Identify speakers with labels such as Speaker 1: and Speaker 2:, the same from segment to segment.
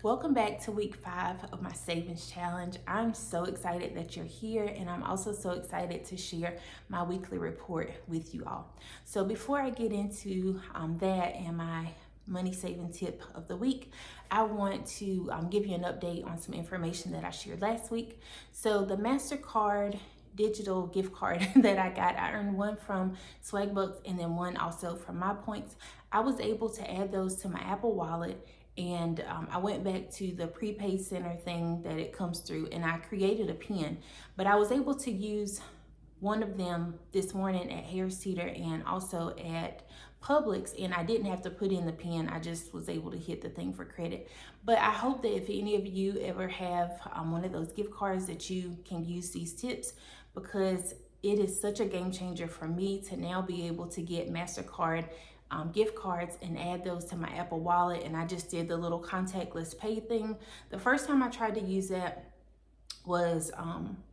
Speaker 1: Welcome back to week 5 of my savings challenge. I'm so excited that you're here, and I'm also so excited to share my weekly report with you all. So before I get into that and my money saving tip of the week, I want to give you an update on some information that I shared last week. So the MasterCard digital gift card that I got, I earned one from Swagbucks and then one also from MyPoints. I was able to add those to my Apple Wallet, and I went back to the prepaid center thing that it comes through, and I created a pin. But I was able to use one of them this morning at Harris Teeter and also at Publix, and I didn't have to put in the pin. I just was able to hit the thing for credit. But I hope that if any of you ever have one of those gift cards, that you can use these tips, because it is such a game changer for me to now be able to get MasterCard gift cards and add those to my Apple Wallet. And I just did the little contactless pay thing. The first time I tried to use that was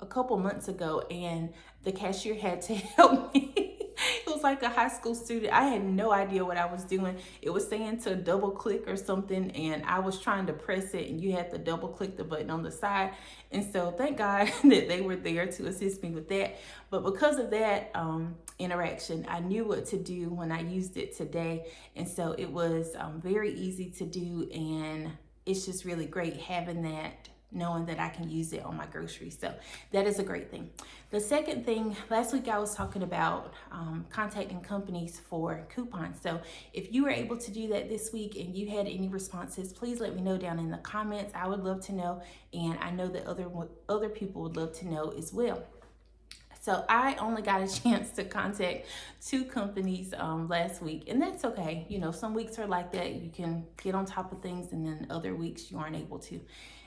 Speaker 1: a couple months ago, and the cashier had to help me. It was like a high school student. I had no idea what I was doing. It was saying to double click or something, and I was trying to press it, and you had to double click the button on the side. And so thank God that they were there to assist me with that. But because of that interaction, I knew what to do when I used it today. And so it was very easy to do, and it's just really great having that, knowing that I can use it on my groceries. So that is a great thing. The second thing, last week I was talking about contacting companies for coupons. So if you were able to do that this week and you had any responses, please let me know down in the comments. I would love to know, and I know that other people would love to know as well. So I only got a chance to contact 2 companies last week, and that's okay. You know, some weeks are like that. You can get on top of things, and then other weeks you aren't able to.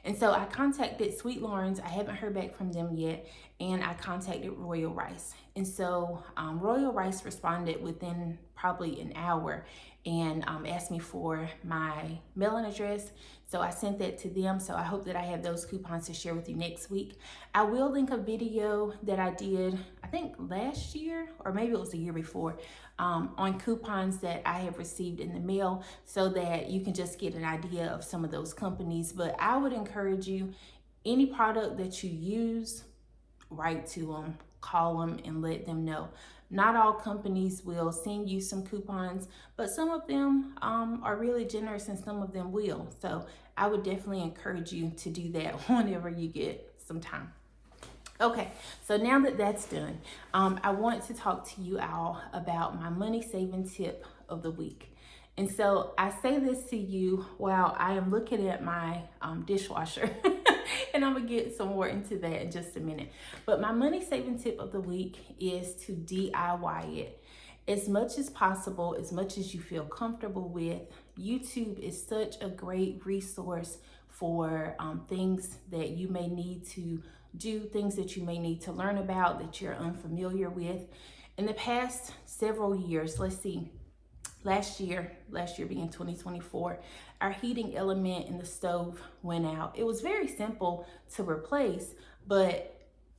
Speaker 1: And so I contacted Sweet Lawrence. I haven't heard back from them yet, and I contacted Royal Rice. And so Royal Rice responded within probably an hour and asked me for my mailing address. So I sent that to them. So I hope that I have those coupons to share with you next week. I will link a video that I did, I think last year, or maybe it was the year before, on coupons that I have received in the mail, so that you can just get an idea of some of those companies. But I would encourage you, any product that you use, write to them, call them, and let them know. Not all companies will send you some coupons, but some of them are really generous, and some of them will. So I would definitely encourage you to do that whenever you get some time. Okay, so now that that's done, I want to talk to you all about my money saving tip of the week. And so I say this to you while I am looking at my dishwasher, and I'm gonna get some more into that in just a minute. But my money saving tip of the week is to DIY it as much as possible, as much as you feel comfortable with. YouTube is such a great resource for things that you may need to do, things that you may need to learn about that you're unfamiliar with. In the past several years, let's see, last year being 2024, our heating element in the stove went out. It was very simple to replace, but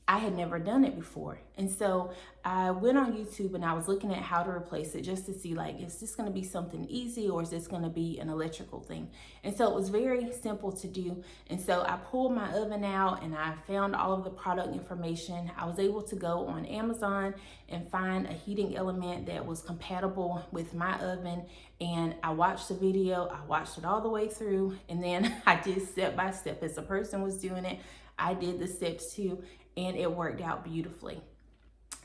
Speaker 1: I had never done it before. And so I went on YouTube and I was looking at how to replace it, just to see, like, is this gonna be something easy, or is this gonna be an electrical thing? And so it was very simple to do. And so I pulled my oven out and I found all of the product information. I was able to go on Amazon and find a heating element that was compatible with my oven. And I watched the video, I watched it all the way through, and then I did step by step. As the person was doing it, I did the steps too, and it worked out beautifully.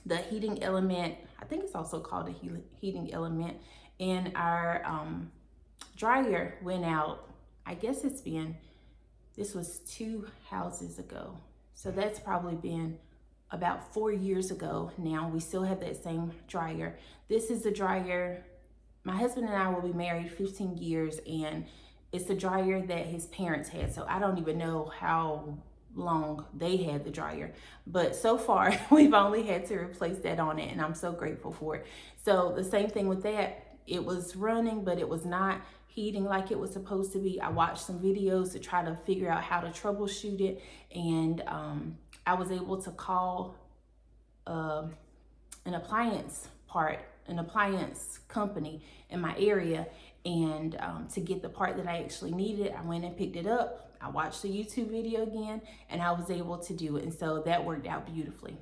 Speaker 1: The heating element, I think it's also called a heating element, in our dryer went out. I guess this was 2 houses ago. So that's probably been about 4 years ago now. We still have that same dryer. This is the dryer, my husband and I will be married 15 years, and it's the dryer that his parents had. So I don't even know how long they had the dryer, but so far we've only had to replace that on it, and I'm so grateful for it. So the same thing with that, it was running, but it was not heating like it was supposed to be. I watched some videos to try to figure out how to troubleshoot it, and I was able to call an appliance company in my area, And to get the part that I actually needed, I went and picked it up. I watched the YouTube video again, and I was able to do it. And so that worked out beautifully.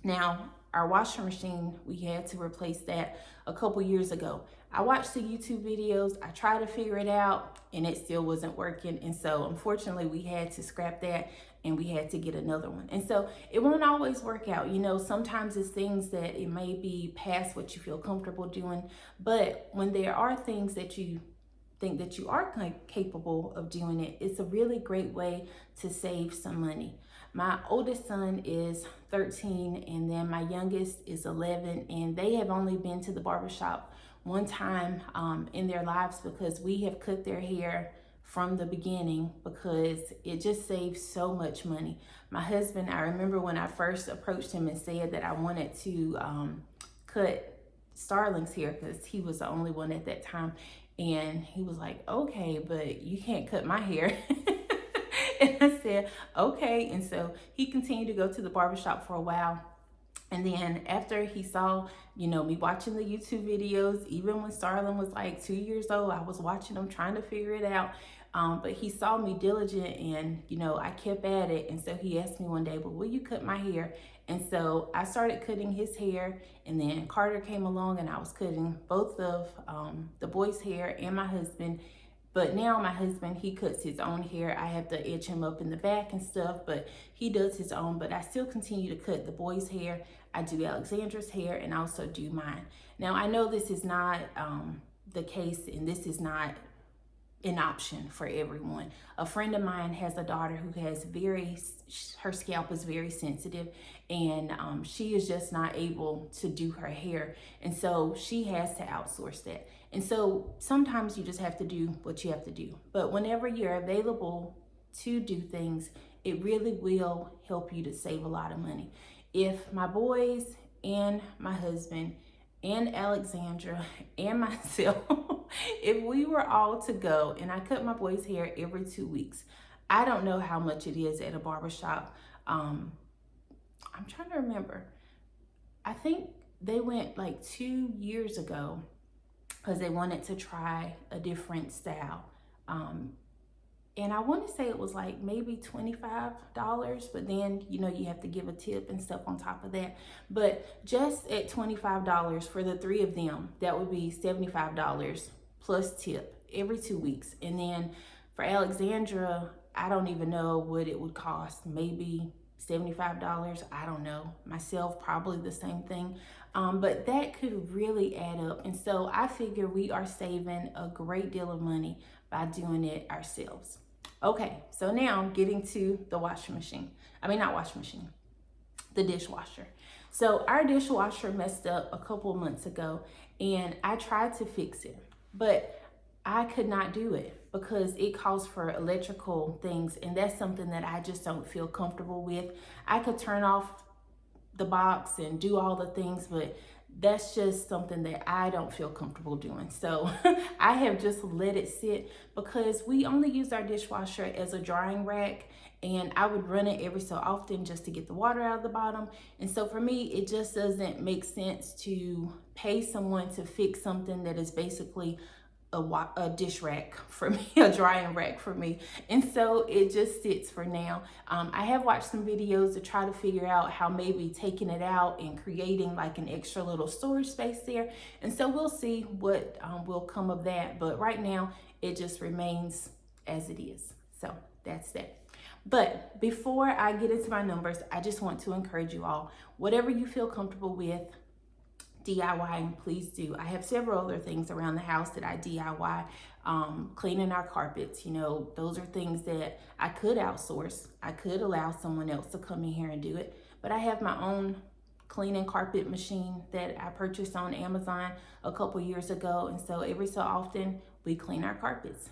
Speaker 1: Now, our washing machine, we had to replace that a couple years ago. I watched the YouTube videos, I tried to figure it out, and it still wasn't working. And so unfortunately, we had to scrap that and we had to get another one. And so it won't always work out. You know, sometimes it's things that it may be past what you feel comfortable doing. But when there are things that you think that you are capable of doing it, it's a really great way to save some money. My oldest son is 13 and then my youngest is 11, and they have only been to the barbershop one time in their lives because we have cut their hair from the beginning because it just saves so much money. My husband, I remember when I first approached him and said that I wanted to cut Starling's hair because he was the only one at that time. And he was like, okay, but you can't cut my hair. And I said, okay. And so he continued to go to the barbershop for a while. And then after he saw, you know, me watching the YouTube videos, even when Starling was like 2 years old, I was watching him trying to figure it out. But he saw me diligent and, you know, I kept at it. And so he asked me one day, well, will you cut my hair? And so I started cutting his hair, and then Carter came along and I was cutting both of the boys' hair and my husband. But now my husband, he cuts his own hair. I have to edge him up in the back and stuff, but he does his own. But I still continue to cut the boys' hair. I do Alexandra's hair and also do mine. Now, I know this is not the case, and this is not an option for everyone. A friend of mine has a daughter who has her scalp is very sensitive, and she is just not able to do her hair. And so she has to outsource that. And so sometimes you just have to do what you have to do. But whenever you're available to do things, it really will help you to save a lot of money. If my boys and my husband and Alexandra and myself, if we were all to go and I cut my boys' hair every 2 weeks, I don't know how much it is at a barbershop. I'm trying to remember. I think they went like 2 years ago because they wanted to try a different style. And I want to say it was like maybe $25, but then, you know, you have to give a tip and stuff on top of that. But just at $25 for the three of them, that would be $75 plus tip every 2 weeks. And then for Alexandra, I don't even know what it would cost. Maybe $75, I don't know. Myself, probably the same thing. But that could really add up. And so I figure we are saving a great deal of money by doing it ourselves. Okay, so now getting to the washing machine. Not washing machine, the dishwasher. So our dishwasher messed up a couple months ago and I tried to fix it, but I could not do it because it calls for electrical things, and that's something that I just don't feel comfortable with. I could turn off the box and do all the things, but that's just something that I don't feel comfortable doing. So I have just let it sit because we only use our dishwasher as a drying rack, and I would run it every so often just to get the water out of the bottom. And so for me, it just doesn't make sense to pay someone to fix something that is basically a dish rack for me, a drying rack for me. And so it just sits for now. I have watched some videos to try to figure out how maybe taking it out and creating like an extra little storage space there. And so we'll see what will come of that. But right now it just remains as it is. So that's that. But before I get into my numbers, I just want to encourage you all, whatever you feel comfortable with DIYing, please do. I have several other things around the house that I DIY. Cleaning our carpets, you know, those are things that I could outsource. I could allow someone else to come in here and do it, but I have my own cleaning carpet machine that I purchased on Amazon a couple years ago, and so every so often we clean our carpets.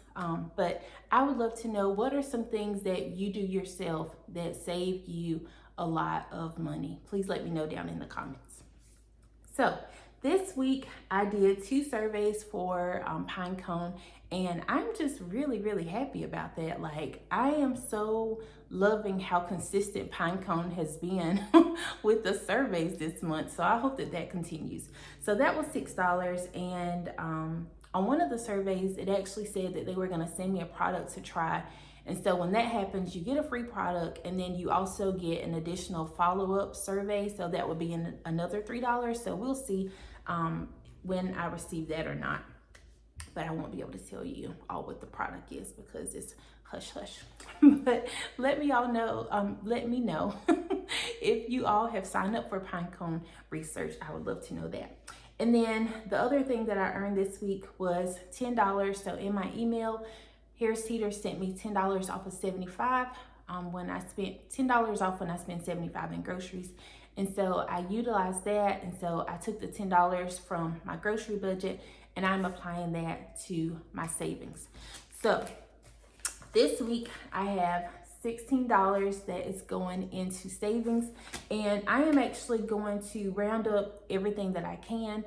Speaker 1: But I would love to know, what are some things that you do yourself that save you a lot of money? Please let me know down in the comments. So this week I did 2 surveys for Pinecone, and I'm just really, really happy about that. Like, I am so loving how consistent Pinecone has been with the surveys this month. So I hope that that continues. So that was $6. And on one of the surveys, it actually said that they were going to send me a product to try. And so when that happens, you get a free product, and then you also get an additional follow-up survey. So that would be another $3. So we'll see when I receive that or not. But I won't be able to tell you all what the product is because it's hush hush. But let me know if you all have signed up for Pinecone Research. I would love to know that. And then the other thing that I earned this week was $10. So in my email, Harris Teeter sent me $10 off of $75 when I spent $10 off when I spent $75 in groceries. And so I utilized that. And so I took the $10 from my grocery budget and I'm applying that to my savings. So this week I have $16 that is going into savings, and I am actually going to round up everything that I can,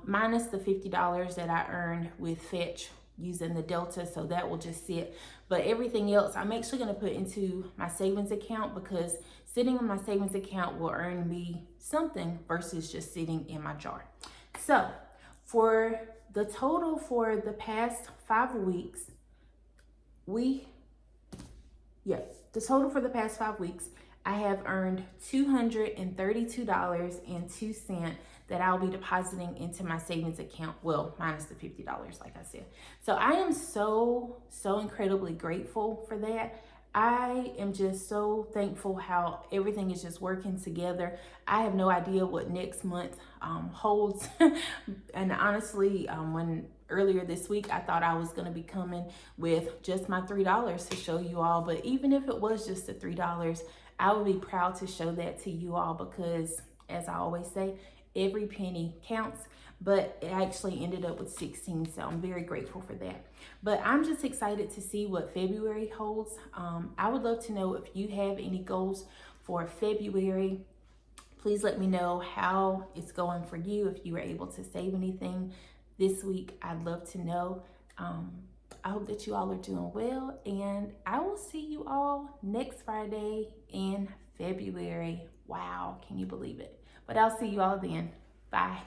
Speaker 1: minus the $50 that I earned with Fetch using the Delta, so that will just sit. But everything else I'm actually going to put into my savings account, because sitting in my savings account will earn me something versus just sitting in my jar. So for the total for the past 5 weeks, I have earned $232.02 that I'll be depositing into my savings account. Well, minus the $50, like I said. So I am so incredibly grateful for that. I am just so thankful how everything is just working together. I have no idea what next month holds. And honestly, when earlier this week, I thought I was going to be coming with just my $3 to show you all. But even if it was just the $3, I would be proud to show that to you all, because as I always say, every penny counts. But it actually ended up with 16, so I'm very grateful for that. But I'm just excited to see what February holds. I would love to know if you have any goals for February. Please let me know how it's going for you, if you were able to save anything this week. I'd love to know. I hope that you all are doing well, and I will see you all next Friday in February. Wow, can you believe it? But I'll see you all then. Bye.